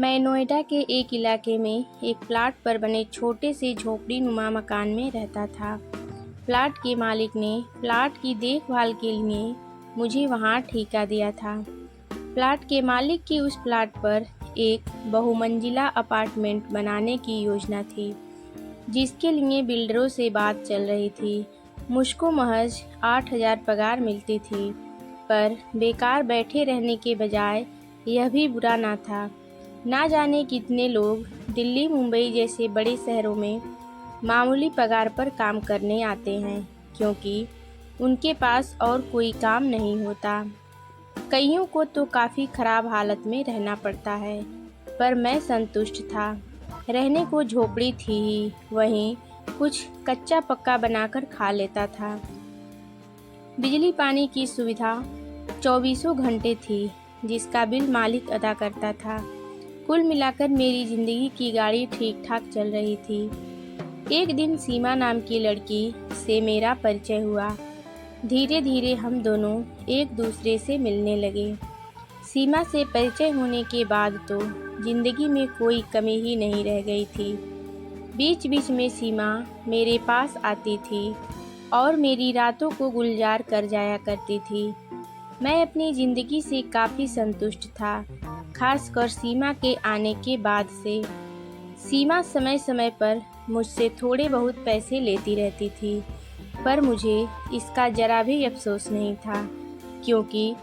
मैं नोएडा के एक इलाके में एक प्लाट पर बने छोटे से झोपड़ी नुमा मकान में रहता था। प्लाट के मालिक ने प्लाट की देखभाल के लिए मुझे वहां ठेका दिया था। प्लाट के मालिक की उस प्लाट पर एक बहुमंजिला अपार्टमेंट बनाने की योजना थी, जिसके लिए बिल्डरों से बात चल रही थी। मुझको महज 8,000 पगार मिलती थी, पर बेकार बैठे रहने के बजाय यह भी बुरा ना था। ना जाने कितने लोग दिल्ली, मुंबई जैसे बड़े शहरों में मामूली पगार पर काम करने आते हैं, क्योंकि उनके पास और कोई काम नहीं होता। कईयों को तो काफ़ी ख़राब हालत में रहना पड़ता है, पर मैं संतुष्ट था। रहने को झोपड़ी थी ही, वहीं कुछ कच्चा पक्का बनाकर खा लेता था। बिजली पानी की सुविधा 24 घंटे थी, जिसका बिल मालिक अदा करता था। कुल मिलाकर मेरी ज़िंदगी की गाड़ी ठीक ठाक चल रही थी। एक दिन सीमा नाम की लड़की से मेरा परिचय हुआ। धीरे धीरे हम दोनों एक दूसरे से मिलने लगे। सीमा से परिचय होने के बाद तो ज़िंदगी में कोई कमी ही नहीं रह गई थी। बीच बीच में सीमा मेरे पास आती थी और मेरी रातों को गुलजार कर जाया करती थी। मैं अपनी ज़िंदगी से काफ़ी संतुष्ट था, खासकर सीमा के आने के बाद से। सीमा समय समय पर मुझसे थोड़े बहुत पैसे लेती रहती थी, पर मुझे इसका ज़रा भी अफसोस नहीं था, क्योंकि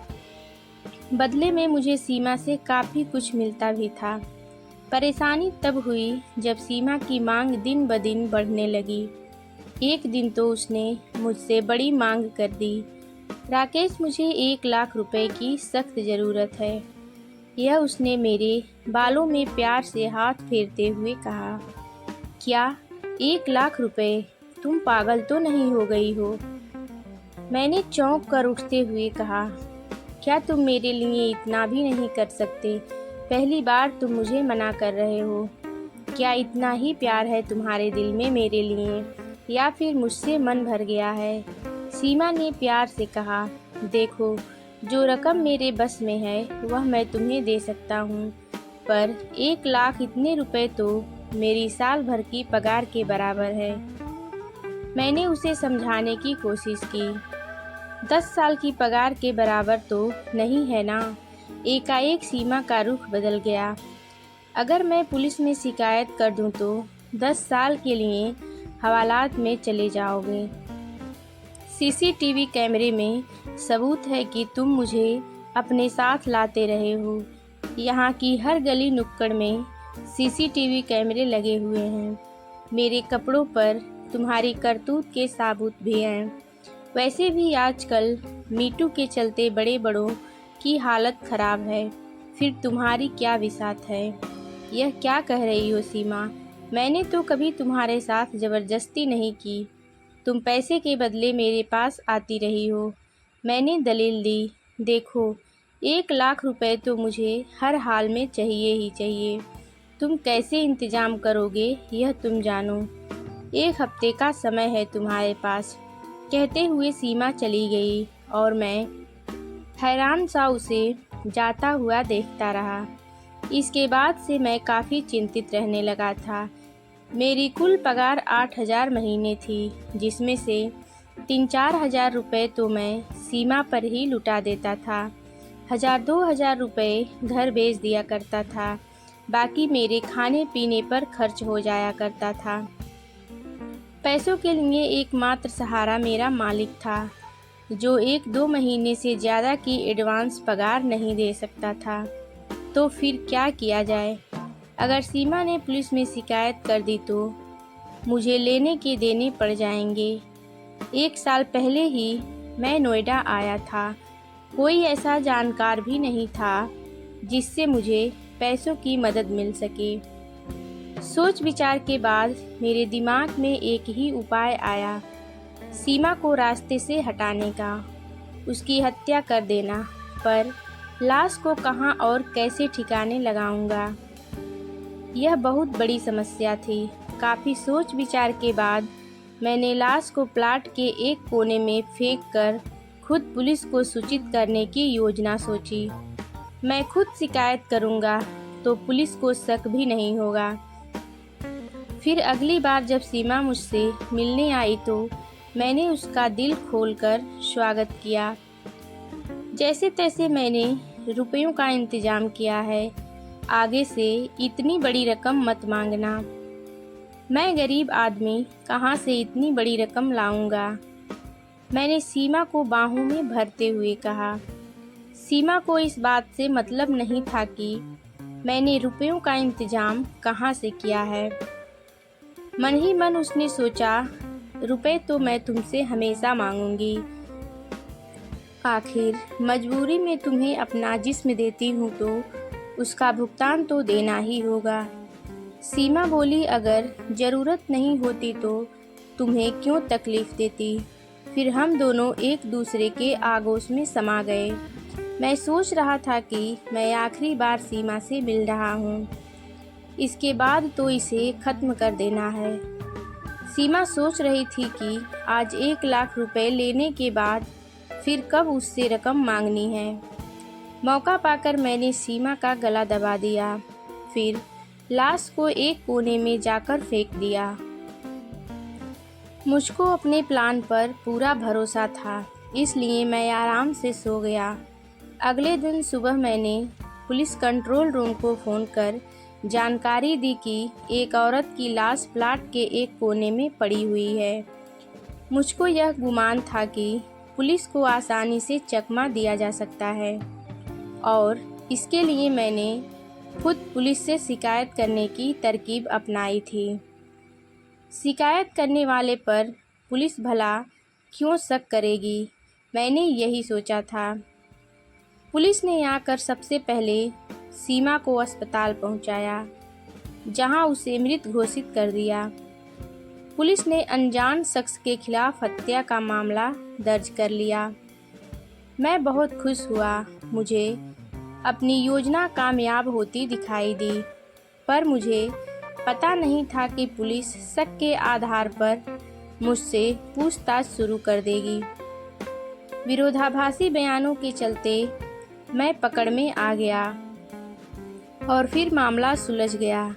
बदले में मुझे सीमा से काफ़ी कुछ मिलता भी था। परेशानी तब हुई जब सीमा की मांग दिन ब दिन बढ़ने लगी। एक दिन तो उसने मुझसे बड़ी मांग कर दी। राकेश, मुझे 1,00,000 रुपए की सख्त ज़रूरत है। यह उसने मेरे बालों में प्यार से हाथ फेरते हुए कहा। क्या 1,00,000 रुपए? तुम पागल तो नहीं हो गई हो? मैंने चौंक कर उठते हुए कहा, क्या तुम मेरे लिए इतना भी नहीं कर सकते? पहली बार तुम मुझे मना कर रहे हो। क्या इतना ही प्यार है तुम्हारे दिल में मेरे लिए, या फिर मुझसे मन भर गया है? सीमा ने प्यार से कहा, देखो, जो रकम मेरे बस में है वह मैं तुम्हें दे सकता हूँ, पर 1,00,000 इतने रुपए तो मेरी साल भर की पगार के बराबर है। मैंने उसे समझाने की कोशिश की। 10 साल की पगार के बराबर तो नहीं है ना। एकाएक सीमा का रुख बदल गया। अगर मैं पुलिस में शिकायत कर दूं तो 10 साल के लिए हवालात में चले जाओगे। सीसीटीवी कैमरे में सबूत है कि तुम मुझे अपने साथ लाते रहे हो। यहाँ की हर गली नुक्कड़ में सीसीटीवी कैमरे लगे हुए हैं। मेरे कपड़ों पर तुम्हारी करतूत के सबूत भी हैं। वैसे भी आजकल मीटू के चलते बड़े बड़ों की हालत ख़राब है, फिर तुम्हारी क्या विसात है? यह क्या कह रही हो सीमा? मैंने तो कभी तुम्हारे साथ ज़बरदस्ती नहीं की। तुम पैसे के बदले मेरे पास आती रही हो। मैंने दलील दी, देखो, 1,00,000 रुपए तो मुझे हर हाल में चाहिए ही चाहिए। तुम कैसे इंतज़ाम करोगे यह तुम जानो। 1 हफ्ते का समय है तुम्हारे पास। कहते हुए सीमा चली गई और मैं हैरान सा उसे जाता हुआ देखता रहा। इसके बाद से मैं काफ़ी चिंतित रहने लगा था। मेरी कुल पगार 8,000 महीने थी, जिसमें से 3-4 हज़ार रुपये तो मैं सीमा पर ही लुटा देता था। 1,000-2,000 रुपये घर भेज दिया करता था। बाकी मेरे खाने पीने पर खर्च हो जाया करता था। पैसों के लिए एकमात्र सहारा मेरा मालिक था, जो 1-2 महीने से ज़्यादा की एडवांस पगार नहीं दे सकता था। तो फिर क्या किया जाए? अगर सीमा ने पुलिस में शिकायत कर दी तो मुझे लेने के देने पड़ जाएंगे। 1 साल पहले ही मैं नोएडा आया था। कोई ऐसा जानकार भी नहीं था जिससे मुझे पैसों की मदद मिल सके। सोच विचार के बाद मेरे दिमाग में एक ही उपाय आया, सीमा को रास्ते से हटाने का, उसकी हत्या कर देना। पर लाश को कहाँ और कैसे ठिकाने लगाऊंगा, यह बहुत बड़ी समस्या थी। काफ़ी सोच विचार के बाद मैंने लाश को प्लाट के एक कोने में फेंक कर खुद पुलिस को सूचित करने की योजना सोची। मैं खुद शिकायत करूंगा, तो पुलिस को शक भी नहीं होगा। फिर अगली बार जब सीमा मुझसे मिलने आई तो मैंने उसका दिल खोलकर स्वागत किया। जैसे तैसे मैंने रुपयों का इंतजाम किया है। आगे से इतनी बड़ी रकम मत मांगना। मैं गरीब आदमी कहाँ से इतनी बड़ी रकम लाऊंगा। मैंने सीमा को बाहों में भरते हुए कहा। सीमा को इस बात से मतलब नहीं था कि मैंने रुपयों का इंतजाम कहाँ से किया है। मन ही मन उसने सोचा, रुपए तो मैं तुमसे हमेशा मांगूंगी। आखिर मजबूरी में तुम्हें अपना जिस्म देती हूँ तो उसका भुगतान तो देना ही होगा। सीमा बोली, अगर ज़रूरत नहीं होती तो तुम्हें क्यों तकलीफ़ देती। फिर हम दोनों एक दूसरे के आगोश में समा गए। मैं सोच रहा था कि मैं आखिरी बार सीमा से मिल रहा हूँ। इसके बाद तो इसे ख़त्म कर देना है। सीमा सोच रही थी कि आज 1 लाख रुपए लेने के बाद फिर कब उससे रकम मांगनी है। मौका पाकर मैंने सीमा का गला दबा दिया, फिर लाश को एक कोने में जाकर फेंक दिया। मुझको अपने प्लान पर पूरा भरोसा था, इसलिए मैं आराम से सो गया। अगले दिन सुबह मैंने पुलिस कंट्रोल रूम को फ़ोन कर जानकारी दी कि एक औरत की लाश प्लाट के एक कोने में पड़ी हुई है। मुझको यह गुमान था कि पुलिस को आसानी से चकमा दिया जा सकता है और इसके लिए मैंने खुद पुलिस से शिकायत करने की तरकीब अपनाई थी। शिकायत करने वाले पर पुलिस भला क्यों शक करेगी, मैंने यही सोचा था। पुलिस ने आकर सबसे पहले सीमा को अस्पताल पहुंचाया, जहां उसे मृत घोषित कर दिया। पुलिस ने अनजान शख्स के खिलाफ हत्या का मामला दर्ज कर लिया। मैं बहुत खुश हुआ। मुझे अपनी योजना कामयाब होती दिखाई दी, पर मुझे पता नहीं था कि पुलिस शक के आधार पर मुझसे पूछताछ शुरू कर देगी। विरोधाभासी बयानों के चलते मैं पकड़ में आ गया और फिर मामला सुलझ गया।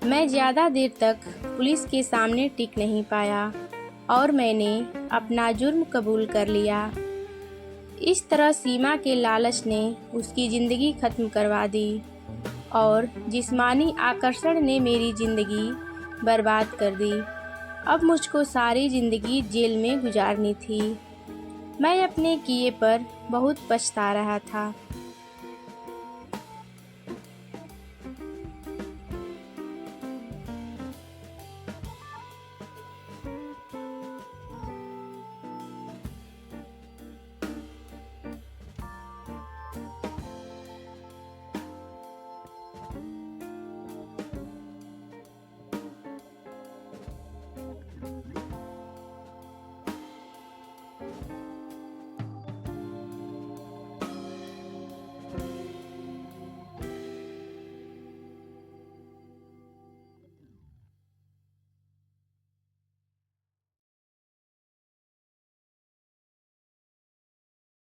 मैं ज़्यादा देर तक पुलिस के सामने टिक नहीं पाया और मैंने अपना जुर्म कबूल कर लिया। इस तरह सीमा के लालच ने उसकी ज़िंदगी ख़त्म करवा दी और जिस्मानी आकर्षण ने मेरी ज़िंदगी बर्बाद कर दी। अब मुझको सारी ज़िंदगी जेल में गुजारनी थी। मैं अपने किए पर बहुत पछता रहा था।